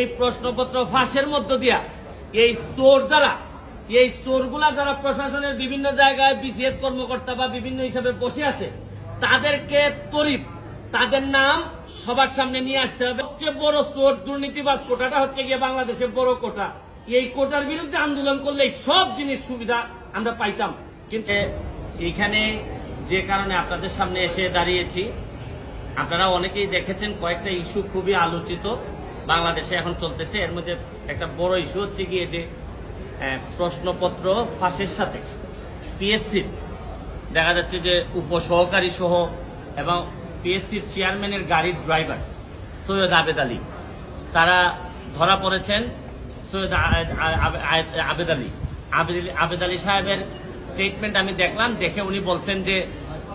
এই প্রশ্নপত্র ফাঁসের মধ্য দিয়া এই চোরগুলা যারা প্রশাসনের বিভিন্ন জায়গায় বিসিএস কর্মকর্তা বা বিভিন্ন হিসাবে বসে আছে তাদেরকে ত্বরিত তাদের নাম সবার সামনে নিয়ে আসতে হবে। সবচেয়ে বড় চোর দুর্নীতিবাজ কোটাটা হচ্ছে গিয়ে বাংলাদেশের বড় কোটা। এই কোটার বিরুদ্ধে আন্দোলন করলে সব জিনিস সুবিধা আমরা পাইতাম। কিন্তু এইখানে যে কারণে আপনাদের সামনে এসে দাঁড়িয়েছি, আপনারা অনেকেই দেখেছেন কয়েকটা ইস্যু খুবই আলোচিত বাংলাদেশে এখন চলতেছে। এর মধ্যে একটা বড় ইস্যু হচ্ছে গিয়ে যে প্রশ্নপত্র ফাঁসের সাথে পিএসসির দেখা যাচ্ছে যে উপসহকারী সহ এবং পিএসসির চেয়ারম্যানের গাড়ির ড্রাইভার সৈয়দ আবেদ আলী, তারা ধরা পড়েছেন। সৈয়দ আবেদ আলী সাহেবের স্টেটমেন্ট আমি দেখলাম, দেখে উনি বলছেন যে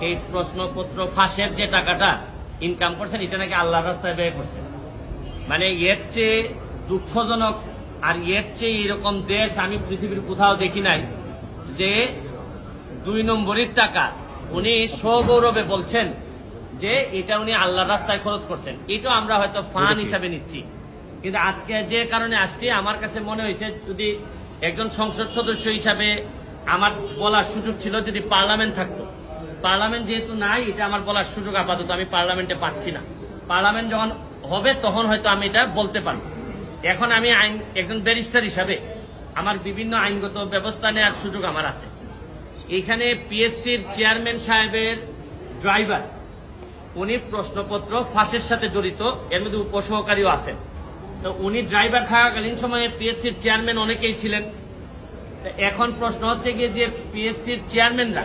এই প্রশ্নপত্র ফাঁসের যে টাকাটা ইনকাম করছেন এটা নাকি আল্লাহর রাস্তায় ব্যয় করছেন। মানে এর চেয়ে দুঃখজনক আর এর চেয়ে এরকম দেশ আমি পৃথিবীর কোথাও দেখি নাই যে 2 নম্বরের টাকা উনি সগৌরবে বলছেন যে এটা উনি আল্লাহর রাস্তায় খরচ করছেন। এটা আমরা হয়তো ফান হিসাবে নিচ্ছি, কিন্তু আজকে যে কারণে আসছি আমার কাছে মনে হয়েছে যদি একজন সংসদ সদস্য হিসাবে আমার বলার সুযোগ ছিল, যদি পার্লামেন্ট থাকতো। পার্লামেন্ট যেহেতু নাই, এটা আমার বলার সুযোগ আপাতত আমি পার্লামেন্টে পাচ্ছি না। পার্লামেন্ট যখন হবে তখন হয়তো আমি এটা বলতে পারবো। এখন আমি একজন ব্যারিস্টার হিসাবে আমার বিভিন্ন আইনগত ব্যবস্থা নেওয়ার সুযোগ আমার আছে। এখানে পিএসসির চেয়ারম্যান সাহেবের ড্রাইভার উনি প্রশ্নপত্র ফাঁসের সাথে জড়িত, এর মধ্যে উপসহকারীও আছেন। তো উনি ড্রাইভার থাকাকালীন সময়ে পিএসসির চেয়ারম্যান অনেকেই ছিলেন। এখন প্রশ্ন হচ্ছে গিয়ে যে পিএসসির চেয়ারম্যানরা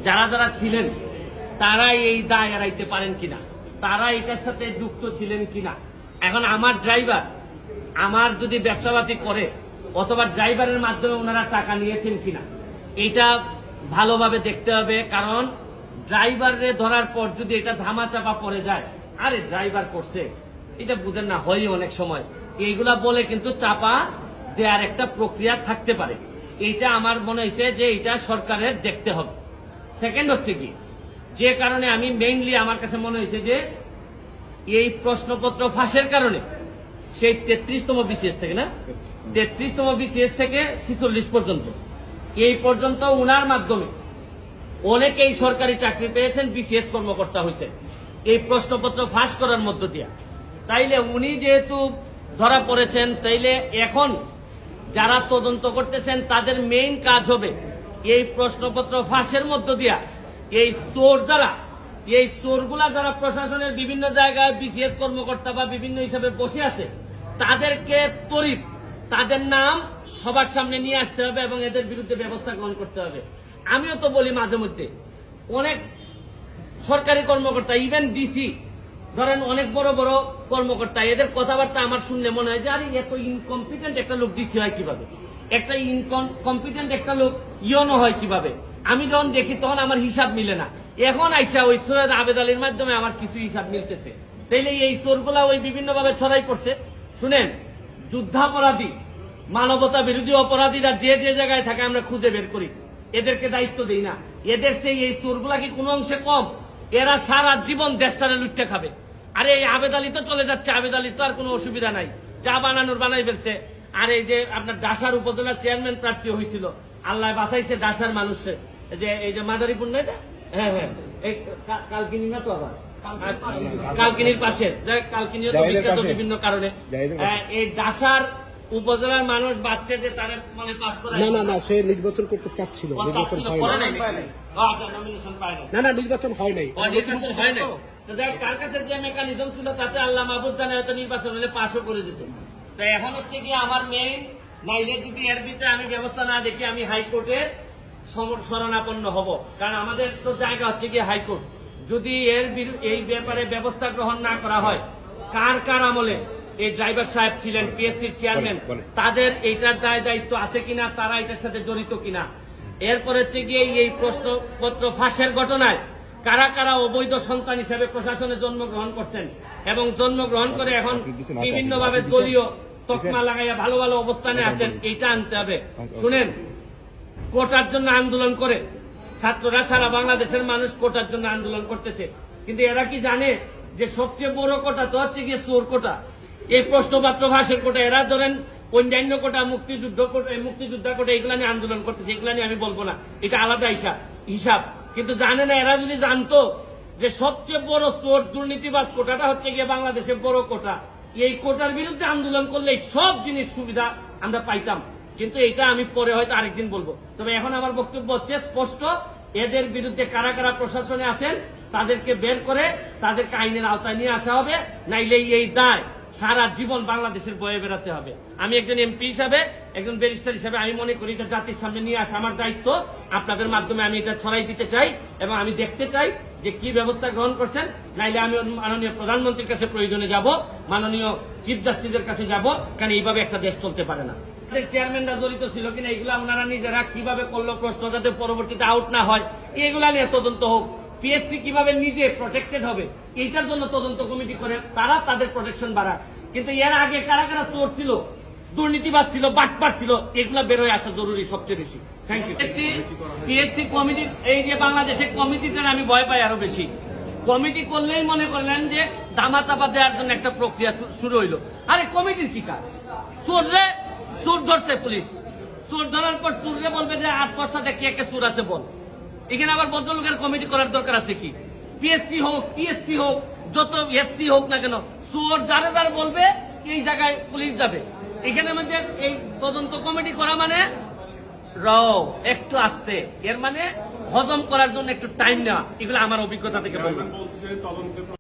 যারা যারা ছিলেন তারা এই দায় এড়াইতে পারেন কিনা, তারা এটার সাথে যুক্ত ছিলেন কিনা। এখন আমার ড্রাইভার আমার যদি ব্যবসাপাতি করে অথবা ড্রাইভারের মাধ্যমে ওনারা টাকা নিয়েছেন কিনা এটা ভালোভাবে দেখতে হবে। কারণ ড্রাইভারে ধরার পর যদি এটা ধামাচাপা পড়ে যায়, আরে ড্রাইভার করছে এটা বুঝেন না, হয় অনেক সময় এইগুলা বলে কিন্তু চাপা দেওয়ার একটা প্রক্রিয়া থাকতে পারে। এইটা আমার মনে হয়েছে যে এটা সরকারের দেখতে হবে। সেকেন্ড হচ্ছে কি, যে কারণে আমি মেইনলি আমার কাছে মনে হয়েছে যে এই প্রশ্নপত্র ফাঁসের কারণে সেই 33তম বিসিএস থেকে 33তম বিসিএস থেকে 46 পর্যন্ত এই পর্যন্ত উনার মাধ্যমে অনেকেই সরকারি চাকরি পেয়েছেন, বিসিএস কর্মকর্তা হয়েছেন এই প্রশ্নপত্র ফাঁস করার মধ্য দিয়া। তাইলে উনি যেহেতু ধরা পড়েছেন, তাইলে এখন যারা তদন্ত করতেছেন তাদের মেইন কাজ হবে এই প্রশ্নপত্র ফাঁসের মধ্য দিয়া এই চোরগুলা যারা প্রশাসনের বিভিন্ন জায়গায় বিসিএস কর্মকর্তা বা বিভিন্ন হিসাবে বসে আছে তাদেরকে ত্বরিত তাদের নাম সবার সামনে নিয়ে আসতে হবে এবং এদের বিরুদ্ধে ব্যবস্থা গ্রহণ করতে হবে। আমিও তো বলি মাঝে মধ্যে অনেক সরকারি কর্মকর্তা, ইভেন ডিসি ধরেন অনেক বড় বড় কর্মকর্তা, এদের কথাবার্তা আমার শুনলে মনে হয় যে আরে এত ইনকম্পিটেন্ট একটা লোক ডিসি হয় কিভাবে, একটা ইনকম্পিটেন্ট একটা লোক ইয়নো হয় কিভাবে। আমি যখন দেখি তখন আমার হিসাব মিলে না। এখন আইসা ওই সৈয়দ আবেদ আলীর মাধ্যমে আমার কিছু হিসাব মিলতেছে। তাইলে এই চোরগুলা ওই বিভিন্ন ভাবে ছড়াই পড়ছে। শুনেন, যুদ্ধাপরাধী মানবতা বিরোধী অপরাধীরা যে যে জায়গায় থাকে আমরা খুঁজে বের করি, এদেরকে দায়িত্ব দেই না। এদের সেই এই চোরগুলা কি কোনো অংশে কম? এরা সারা জীবন দেশটারে লুটতে খাবে। আরে এই আবেদ আলী তো চলে যাচ্ছে, আবেদ আলীর তো আর কোনো অসুবিধা নাই, যা বানানোর বানাই ফেলছে। আর এই যে আপনার ডাসার উপজেলা চেয়ারম্যান প্রার্থী হয়েছিল, আল্লাহ বাঁচাইছে ডাসার মানুষের, যে এই যে মাদারীপুর না এটা, হ্যাঁ এই কালকিনি না তো আবার কালকিনির পাশে, কালকিনিও তো বিখ্যাত বিভিন্ন কারণে। এই ডাসার উপজেলার মানুষ বাচ্চা যে তারা মানে পাস করে না সে নির্বাচন করতে চাচ্ছিল, নির্বাচন হয় নাই। নির্বাচন হয় নাই। তার কাছে যে মেকানিজম ছিল তাতে আল্লাহ মাহবুব জানে হয়তো নির্বাচন হলে পাশও করে যেত। তো এখন হচ্ছে কি আমার মেইন নাইলে যদি এর ভিতরে আমি ব্যবস্থা না দেখি আমি হাইকোর্টের শরণাপন্ন হব। কারণ আমাদের তো জায়গা হচ্ছে কি হাইকোর্ট। যদি এই ব্যাপারে ব্যবস্থা গ্রহণ না করা হয়, কার আমলে এই ড্রাইভার সাহেব ছিলেন, পিএসসির চেয়ারম্যান, তাদের এইটার দায়িত্ব আছে কিনা, তারা এটার সাথে জড়িত কিনা। এরপর হচ্ছে গিয়ে এই প্রশ্নপত্র ফাঁসের ঘটনায় কারা কারা অবৈধ সন্তান হিসেবে প্রশাসনে জন্মগ্রহণ করছেন এবং জন্মগ্রহণ করে এখন বিভিন্ন ভাবে দলীয় তকমা লাগাইয়া ভালো ভালো অবস্থানে আছেন, এইটা আনতে হবে। শুনেন, কোটার জন্য আন্দোলন করে ছাত্ররা, সারা বাংলাদেশের মানুষ কোটার জন্য আন্দোলন করতেছে, কিন্তু এরা কি জানে যে সবচেয়ে বড় কোটা তো হচ্ছে গিয়ে চোর কোটা। এই প্রশ্নপত্র ফাঁসের কোটা, এরা ধরেন অন্যান্য কোটা, মুক্তিযোদ্ধা কোটা, এগুলা নিয়ে আন্দোলন করতেছে, এগুলা নিয়ে আমি বলবো না, এটা আলাদা হিসাব। কিন্তু জানে না, এরা যদি জানতো যে সবচেয়ে বড় চোর দুর্নীতিবাজ কোটাটা হচ্ছে গিয়ে বাংলাদেশের বড় কোটা, এই কোটার বিরুদ্ধে আন্দোলন করলে সব জিনিস সুবিধা আমরা পাইতাম। কিন্তু এটা আমি পরে হয়তো আরেকদিন বলবো। তবে এখন আমার বক্তব্য হচ্ছে স্পষ্ট, এদের বিরুদ্ধে কারা কারা প্রশাসনে আছেন তাদেরকে বের করে তাদেরকে আইনের আওতায় নিয়ে আসা হবে, নাইলে এই দায় সারা জীবন বাংলাদেশের বয়ে বেড়াতে হবে। আমি একজন এমপি হিসাবে, একজন ব্যারিস্টার হিসাবে আমি মনে করি এটা জাতির সামনে নিয়ে আসা আমার দায়িত্ব। আপনাদের মাধ্যমে আমি এটা ছড়াই দিতে চাই এবং আমি দেখতে চাই যে কি ব্যবস্থা গ্রহণ করছেন। নাইলে আমি মাননীয় প্রধানমন্ত্রীর কাছে প্রয়োজনে যাব, মাননীয় চিফ জাস্টিসের কাছে যাব, কারণ এইভাবে একটা দেশ চলতে পারে না। চেয়ারম্যানরা জড়িত ছিল কিনা এগুলো ওনারা নিজেরা কিভাবে করলো, প্রশ্ন যাতে পরবর্তীতে আউট না হয় এগুলা নিয়ে তদন্ত হোক। পিএসসি কিভাবে নিজে প্রটেক্টেড হবে এইটার জন্য তদন্ত কমিটি করে তারা তাদের প্রোটেকশন বাড়ায়। কিন্তু এর আগে কারা কারা চোর ছিল, দুর্নীতিবাজ ছিল, বাটপার ছিল, এগুলা বের হয়ে আসা জরুরি সবচেয়ে বেশি। Thank you. পিএসসি কমিটি, এই যে বাংলাদেশের কমিটিটার আমি ভয় পাই আরো বেশি। কমিটি করলেই মনে করলেন যে ধামা চাপা দেওয়ার জন্য একটা প্রক্রিয়া শুরু হইলো। আরে কমিটির কি কাজ? চোর ধরছে পুলিশ, চোর ধরার পর চোররে বলবে যে 8 সাথে কে কে চোর আছে বল। এখানে আবার ভদ্রলোকের কমিটি করার দরকার আছে কি? পিএসসি হোক, টিএসসি হোক, যত এসসি হোক না কেন, চোর যারা যারা বলবে এই জায়গায় পুলিশ যাবে। এখানে মধ্যে এই তদন্ত কমিটি করা মানে একটু আস্তে, এর মানে হজম করার জন্য একটু টাইম নেওয়া। এগুলো আমার অভিজ্ঞতা থেকে বললাম।